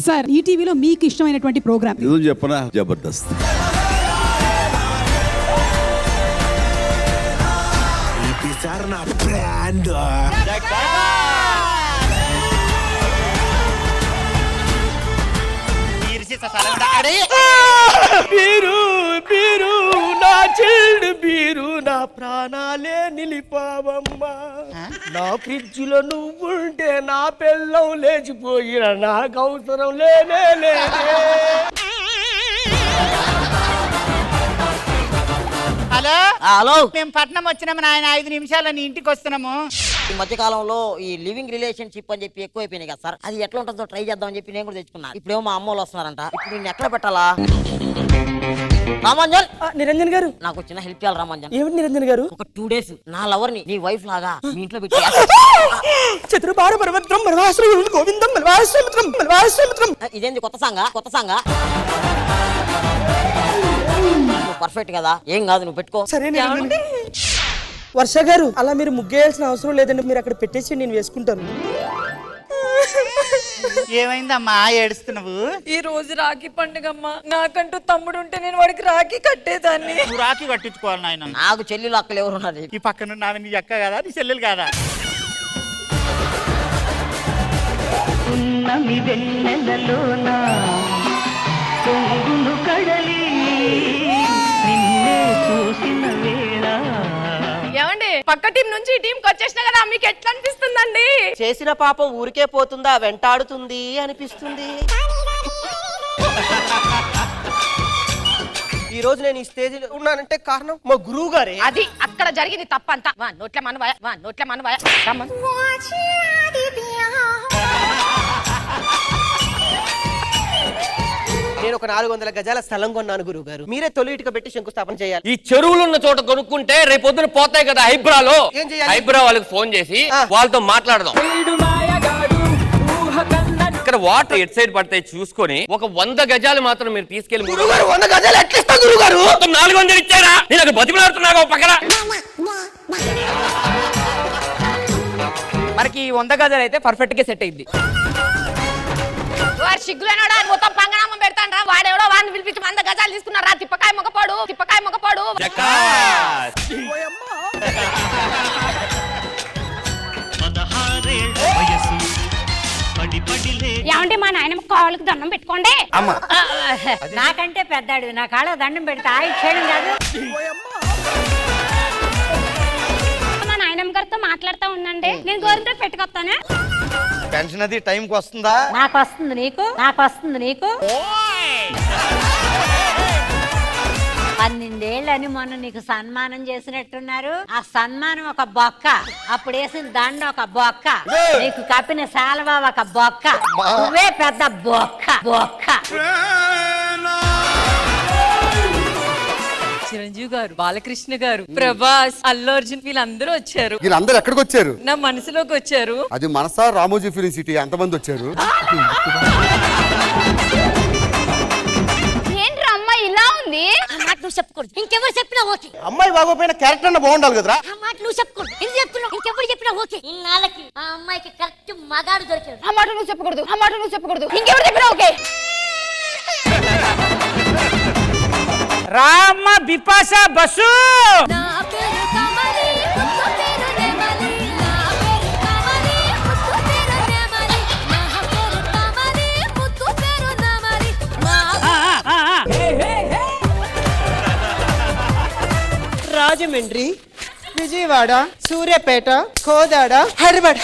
Sir ఈటీవీలో మీకు ఇష్టమైనటువంటి ప్రోగ్రామ్ చెప్పనా? జబర్దస్త్. బీరు నా చిల్డ్ బీరు నా ప్రాణాలే నిలిపావమ్మా. నా ఫ్రిడ్జ్ లో నువ్వుంటే నా పిల్లం లేచిపోయిన నాకు అవసరం లేనే లేదే. హలో హలో, మేము పట్నం వచ్చినాము నాయన. 5 నిమిషాల్లో నీ ఇంటికి వస్తున్నాము. ఈ మధ్య కాలంలో ఈ లివింగ్ రిలేషన్షిప్ అని చెప్పి ఎక్కువైపోయినాయి కదా సార్. అది ఎట్లా ఉంటుందో ట్రై చేద్దాం అని చెప్పి నేను కూడా తెచ్చుకున్నా. ఇప్పుడేమో మా అమ్మ వాళ్ళు వస్తున్నారంట. ఇప్పుడు నేను ఎట్లా పెట్టాలా? రామాంజన్, నిరంజన్ గారు నాకు చిన్న హెల్ప్ చేయాలి. రామాంజన్, ఏమిటి నిరంజన్ గారు? ఒక 2 days నా లవర్ ని నీ వైఫ్ లాగా మీ ఇంట్లో పెట్టి ఇదేంది కొత్త సాంగా? పర్ఫెక్ట్ కదా, ఏం కాదు, నువ్వు పెట్టుకో. సరే వర్ష గారు, అలా మీరు ముగ్గేయాల్సిన అవసరం లేదండి. మీరు అక్కడ పెట్టేసి నేను వేసుకుంటాను. ఏమైందమ్మా ఏడుస్తున్నావు? ఈ రోజు రాఖీ పండుగమ్మా. నాకంటూ తమ్ముడు ఉంటే నేను వాడికి రాఖీ కట్టేదాన్ని. నువ్వు రాఖీ కట్టించుకోవాలి నాయన. నాకు చెల్లెలు అక్కలు ఎవరు ఉన్నది? ఈ పక్కన నాన్న నీ అక్క కదా, నీ చెల్లెలు కాదా? ఉన్నమి వెన్నెలలోన పొంగును కడలి నిన్నే చూసిన వేళ. ఏమండి, పక్క టీం నుంచి ఈ టీంకి వచ్చేసిన కదా, మీకు ఎట్లా అనిపిస్తుందండి? చేసిన పాపం ఊరికే పోతుందా, వెంటాడుతుంది అనిపిస్తుంది. ఈ రోజు నేను ఈ స్టేజ్ లో ఉన్నానంటే కారణం మా గురువు గారే. అది అక్కడ జరిగింది తప్పంతా. నోట్ల మనవయ నేను ఒక 400 గజాల స్థలం కొన్నాను గురువు గారు. మీరే తొలి ఇటుక పెట్టి శంకుస్థాపన చేయాలి. ఈ చెరువులు ఉన్న చోట కొనుక్కుంటే రేపు పొద్దున పోతాయి కదా హైబ్రాలో. ఏం చేయాలి? హైబ్రా వాళ్ళకి ఫోన్ చేసి వాళ్ళతో మాట్లాడదాం. ఇక్కడ వాటర్ ఎట్ సైడ్ పడతాయి చూసుకొని ఒక 100 గజాలు మాత్రం మీరు తీసుకెళ్లి 100 గజాలు ఎట్లా ఇస్తా గురువు గారు? 400 ఇచ్చారా? నేను అక్కడ బతిమలాడుతున్నాగా పక్కన. మనకి 100 గజాలు అయితే పర్ఫెక్ట్ గా సెట్ అయింది. వాడు సిగ్గులేనాడా మొత్తం పంగనామం పెడతాండ్రా. వాడెవడో వాడిని పిలిపించి 100 గజాలు తీసుకున్నారా? తిప్పకాయ మొగపాడు. ఏమంటే మా నాయనమ్మ కాళ్ళకి దండం పెట్టుకోండి. నాకంటే పెద్దాడు, నా కాళ్ళకి దండం పెడతా ఇచ్చేయడం కాదు. మా నాయనమ్మ గారితో మాట్లాడుతూ ఉండండి, నేను గోరింట పెట్టుకొస్తానే. పెన్షన్ అది టైంకి వస్తుందా? నాకు వస్తుంది నీకు 12 మొన్న నీకు సన్మానం చేసినట్టున్నారు. ఆ సన్మానం ఒక బొక్క, అప్పుడు వేసిన దండ ఒక బొక్క, నీకు కప్పిన శాలువా ఒక బొక్క, నువ్వే పెద్ద బొక్క. చిరంజీవి గారు, బాలకృష్ణ గారు, ప్రభాస్, అల్లు అర్జున్ వీళ్ళందరూ వచ్చారు. వీళ్ళందరూ ఎక్కడికి వచ్చారు? నా మనసులోకి వచ్చారు. అది మనసా రామోజీ ఫిలిం సిటీ అంతమంది వచ్చారు. ఏంట్రా అమ్మాయి ఇలా ఉంది? ఆ మాట నువ్వు చెప్పకూడదు, ఇంకెవరు చెప్పినా ఓకే. అమ్మాయి బాగోపోయిన క్యారెక్టర్ అన్న బాగుండాలి కదరా. ఆ మాట నువ్వు చెప్పకూడదు, ఎందుకు చెప్తున్నావు? ఇంకెవరు చెప్పినా ఓకే. ఇన్నాళ్ళకి ఆ అమ్మాయికి కరెక్ట్ మగాడు దొరికాడు. ఆ మాట నువ్వు చెప్పకూడదు, ఇంకెవరు చెప్పినా ఓకే. రామ్మ బిపాసా బస్సు. రాజమండ్రి, విజయవాడ, సూర్యాపేట, కోదాడ, హైదరాబాద్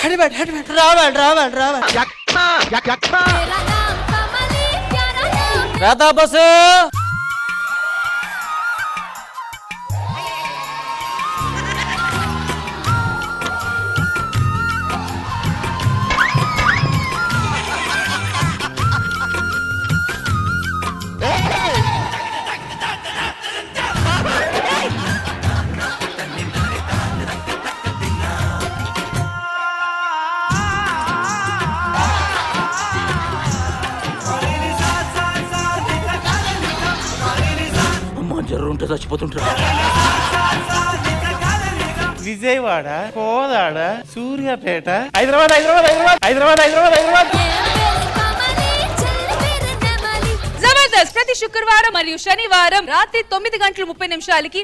రావాలి. రాధా బస్సు. జర్రుంటే చచ్చిపోతుంటారు. విజయవాడ, కోదాడ, సూర్యాపేట, హైదరాబాద్. శుక్రవారం మరియు శనివారం రాత్రి 9:30 గంటల 30 నిమిషాలకి